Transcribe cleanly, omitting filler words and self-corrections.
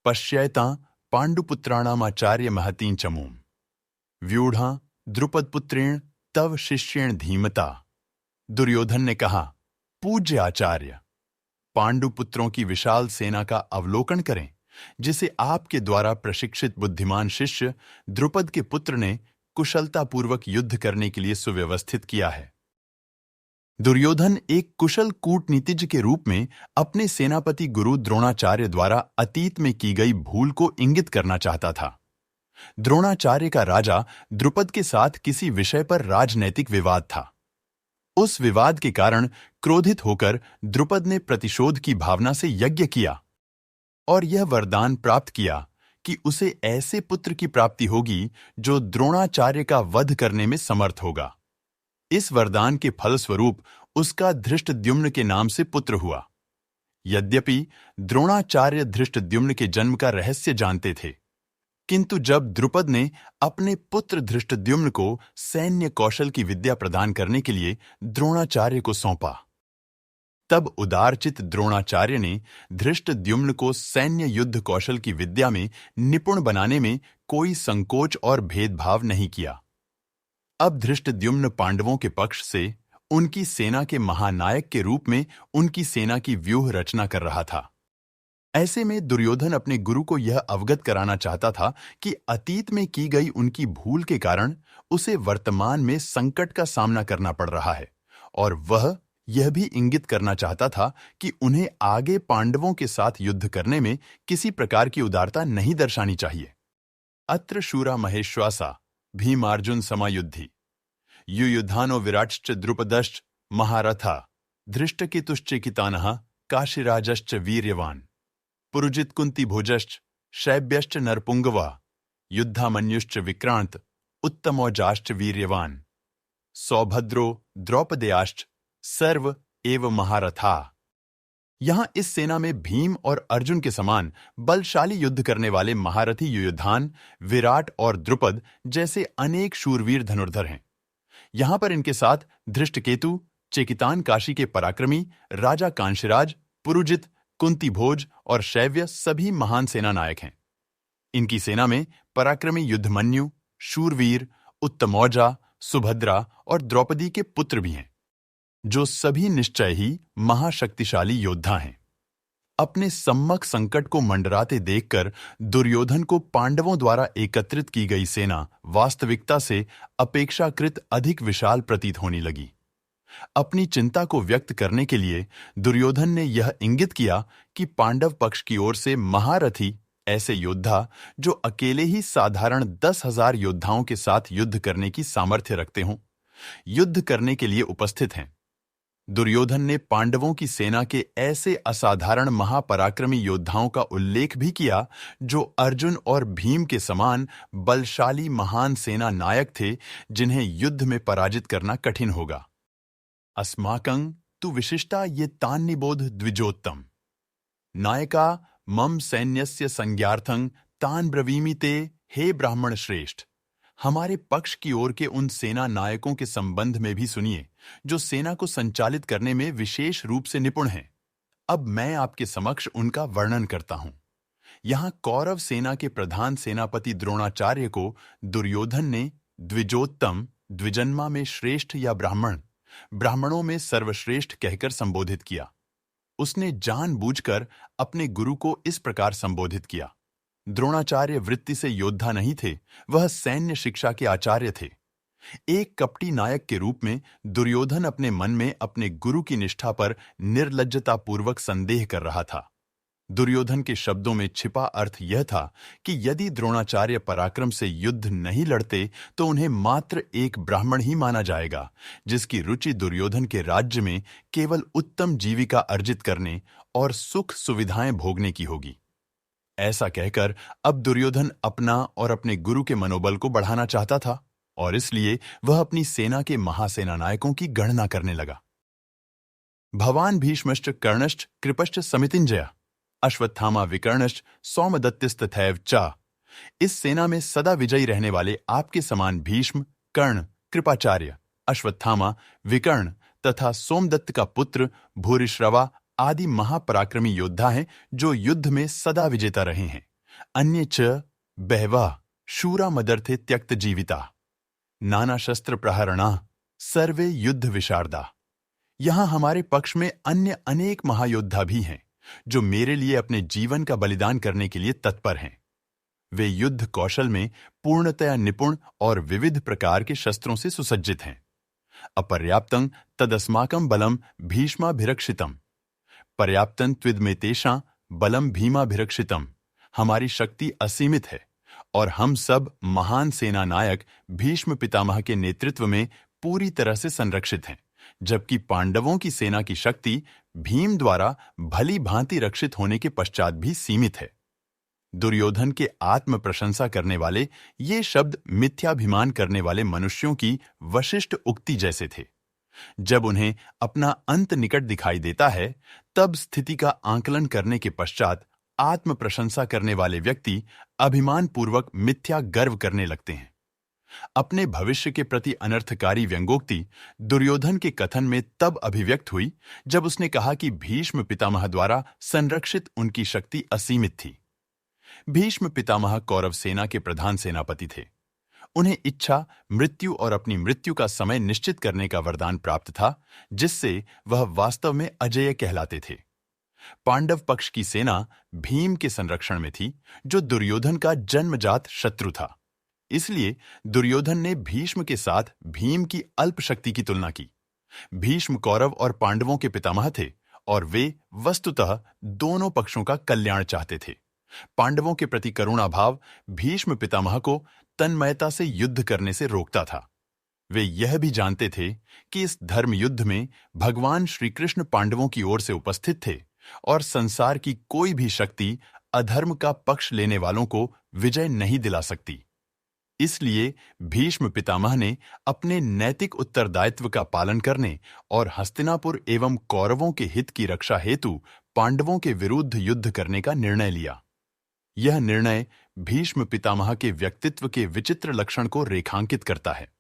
पश्यैतां पाण्डुपुत्राणामाचार्य महतीं चमूं व्यूढ़ा द्रुपदपुत्रेण तव शिष्येण धीमता। दुर्योधन ने कहा, पूज्य आचार्य, पांडुपुत्रों की विशाल सेना का अवलोकन करें, जिसे आपके द्वारा प्रशिक्षित बुद्धिमान शिष्य द्रुपद के पुत्र ने कुशलतापूर्वक युद्ध करने के लिए सुव्यवस्थित किया है। दुर्योधन एक कुशल कूटनीतिज्ञ के रूप में अपने सेनापति गुरु द्रोणाचार्य द्वारा अतीत में की गई भूल को इंगित करना चाहता था। द्रोणाचार्य का राजा द्रुपद के साथ किसी विषय पर राजनैतिक विवाद था। उस विवाद के कारण क्रोधित होकर द्रुपद ने प्रतिशोध की भावना से यज्ञ किया और यह वरदान प्राप्त किया कि उसे ऐसे पुत्र की प्राप्ति होगी जो द्रोणाचार्य का वध करने में समर्थ होगा। इस वरदान के फलस्वरूप उसका धृष्टद्युम्न के नाम से पुत्र हुआ। यद्यपि द्रोणाचार्य धृष्टद्युम्न के जन्म का रहस्य जानते थे, किंतु जब द्रुपद ने अपने पुत्र धृष्टद्युम्न को सैन्य कौशल की विद्या प्रदान करने के लिए द्रोणाचार्य को सौंपा, तब उदारचित द्रोणाचार्य ने धृष्टद्युम्न को सैन्य युद्ध कौशल की विद्या में निपुण बनाने में कोई संकोच और भेदभाव नहीं किया। अब धृष्टद्युम्न पांडवों के पक्ष से उनकी सेना के महानायक के रूप में उनकी सेना की व्यूह रचना कर रहा था। ऐसे में दुर्योधन अपने गुरु को यह अवगत कराना चाहता था कि अतीत में की गई उनकी भूल के कारण उसे वर्तमान में संकट का सामना करना पड़ रहा है, और वह यह भी इंगित करना चाहता था कि उन्हें आगे पांडवों के साथ युद्ध करने में किसी प्रकार की उदारता नहीं दर्शानी चाहिए। अत्र शूरा महेश्वासा भीमार्जुन समायुद्धि युयुधानो विराट्श्च द्रुपदश्च महारथा धृष्टकेतुश्चेकितानः काशीराजश्च वीर्यवान् पुरुजित कुंती भोजश्च शैब्यश्च नरपुंगवा युद्धामन्युश्च विक्रांत उत्तमौजाश्च वीर्यवान् सौभद्रो द्रौपदेयाश्च सर्व एव महारथा। यहां इस सेना में भीम और अर्जुन के समान बलशाली युद्ध करने वाले महारथी युयुधान, विराट और द्रुपद जैसे अनेक शूरवीर धनुर्धर हैं। यहां पर इनके साथ धृष्टकेतु, चेकितान काशी के पराक्रमी राजा कांशीराज, पुरुजित, कुंती भोज और शैव्य सभी महान सेना नायक हैं। इनकी सेना में पराक्रमी युद्धमन्यु, शूरवीर, उत्तमौजा, सुभद्रा और द्रौपदी के पुत्र भी हैं, जो सभी निश्चय ही महाशक्तिशाली योद्धा हैं। अपने सम्मुख संकट को मंडराते देखकर दुर्योधन को पांडवों द्वारा एकत्रित की गई सेना वास्तविकता से अपेक्षाकृत अधिक विशाल प्रतीत होने लगी। अपनी चिंता को व्यक्त करने के लिए दुर्योधन ने यह इंगित किया कि पांडव पक्ष की ओर से महारथी ऐसे योद्धा जो अकेले ही साधारण 10,000 योद्धाओं के साथ युद्ध करने की सामर्थ्य रखते हों, युद्ध करने के लिए उपस्थित हैं। दुर्योधन ने पांडवों की सेना के ऐसे असाधारण महापराक्रमी योद्धाओं का उल्लेख भी किया जो अर्जुन और भीम के समान बलशाली महान सेना नायक थे, जिन्हें युद्ध में पराजित करना कठिन होगा। अस्माकं तु विशिष्टा ये तान्निबोध द्विजोत्तम नायका मम सैन्यस्य संज्ञार्थं तान ब्रवीमि ते हे ब्राह्मण श्रेष्ठ। हमारे पक्ष की ओर के उन सेना नायकों के संबंध में भी सुनिए जो सेना को संचालित करने में विशेष रूप से निपुण हैं। अब मैं आपके समक्ष उनका वर्णन करता हूं। यहां कौरव सेना के प्रधान सेनापति द्रोणाचार्य को दुर्योधन ने द्विजोत्तम, द्विजन्मा में श्रेष्ठ या ब्राह्मण, ब्राह्मणों में सर्वश्रेष्ठ कहकर संबोधित किया। उसने जानबूझकर अपने गुरु को इस प्रकार संबोधित किया। द्रोणाचार्य वृत्ति से योद्धा नहीं थे, वह सैन्य शिक्षा के आचार्य थे। एक कपटी नायक के रूप में दुर्योधन अपने मन में अपने गुरु की निष्ठा पर निर्लज्जतापूर्वक संदेह कर रहा था। दुर्योधन के शब्दों में छिपा अर्थ यह था कि यदि द्रोणाचार्य पराक्रम से युद्ध नहीं लड़ते तो उन्हें मात्र एक ब्राह्मण ही माना जाएगा, जिसकी रुचि दुर्योधन के राज्य में केवल उत्तम जीविका अर्जित करने और सुख सुविधाएं भोगने की होगी। ऐसा कहकर अब दुर्योधन अपना और अपने गुरु के मनोबल को बढ़ाना चाहता था, और इसलिए वह अपनी सेना के महासेना नायकों की गणना करने लगा। भवान भीष्मश्च कर्णश्च कृपश्च समितिंजय अश्वत्थामा विकर्णश्च सौमदत्तिस्तथैव च। इस सेना में सदा विजयी रहने वाले आपके समान भीष्म, कर्ण, कृपाचार्य, अश्वत्थामा, विकर्ण तथा सोमदत्त का पुत्र भूरिश्रवा आदि महापराक्रमी योद्धा हैं जो युद्ध में सदा विजेता रहे हैं। अन्ये च बहवः शूरा मदर्थे त्यक्त जीविता, नाना शस्त्र प्रहरणा सर्वे युद्ध विशारदा। यहां हमारे पक्ष में अन्य अनेक महायोद्धा भी हैं जो मेरे लिए अपने जीवन का बलिदान करने के लिए तत्पर हैं। वे युद्ध कौशल में पूर्णतया निपुण और विविध प्रकार के शस्त्रों से सुसज्जित हैं। अपर्याप्तं तदस्माकं बलम भीष्माभिरक्षितम्, पर्याप्तं त्विदमेतेषां बलम भीमाभिरक्षितम्। हमारी शक्ति असीमित है और हम सब महान सेना नायक भीष्म पितामह के नेतृत्व में पूरी तरह से संरक्षित हैं, जबकि पांडवों की सेना की शक्ति भीम द्वारा भली भांति रक्षित होने के पश्चात भी सीमित है। दुर्योधन के आत्म प्रशंसा करने वाले ये शब्द मिथ्याभिमान करने वाले मनुष्यों की वशिष्ठ उक्ति जैसे थे। जब उन्हें अपना अंत निकट दिखाई देता है, तब स्थिति का आंकलन करने के पश्चात आत्म प्रशंसा करने वाले व्यक्ति अभिमान पूर्वक मिथ्या गर्व करने लगते हैं। अपने भविष्य के प्रति अनर्थकारी व्यंगोक्ति दुर्योधन के कथन में तब अभिव्यक्त हुई जब उसने कहा कि भीष्म पितामह द्वारा संरक्षित उनकी शक्ति असीमित थी। भीष्म पितामह कौरव सेना के प्रधान सेनापति थे। उन्हें इच्छा, मृत्यु और अपनी मृत्यु का समय निश्चित करने का वरदान प्राप्त था, जिससे वह वास्तव में अजेय कहलाते थे। पांडव पक्ष की सेना भीम के संरक्षण में थी, जो दुर्योधन का जन्मजात शत्रु था। इसलिए दुर्योधन ने भीष्म के साथ भीम की अल्प शक्ति की तुलना की। भीष्म कौरव और पांडवों के पितामह थे और वे वस्तुतः दोनों पक्षों का कल्याण चाहते थे। पांडवों के प्रति करुणा भाव भीष्म पितामह को तन्मयता से युद्ध करने से रोकता था। वे यह भी जानते थे कि इस धर्म युद्ध में भगवान श्री कृष्ण पांडवों की ओर से उपस्थित थे और संसार की कोई भी शक्ति अधर्म का पक्ष लेने वालों को विजय नहीं दिला सकती। इसलिए भीष्म पितामह ने अपने नैतिक उत्तरदायित्व का पालन करने और हस्तिनापुर एवं कौरवों के हित की रक्षा हेतु पांडवों के विरुद्ध युद्ध करने का निर्णय लिया। यह निर्णय भीष्म पितामह के व्यक्तित्व के विचित्र लक्षण को रेखांकित करता है।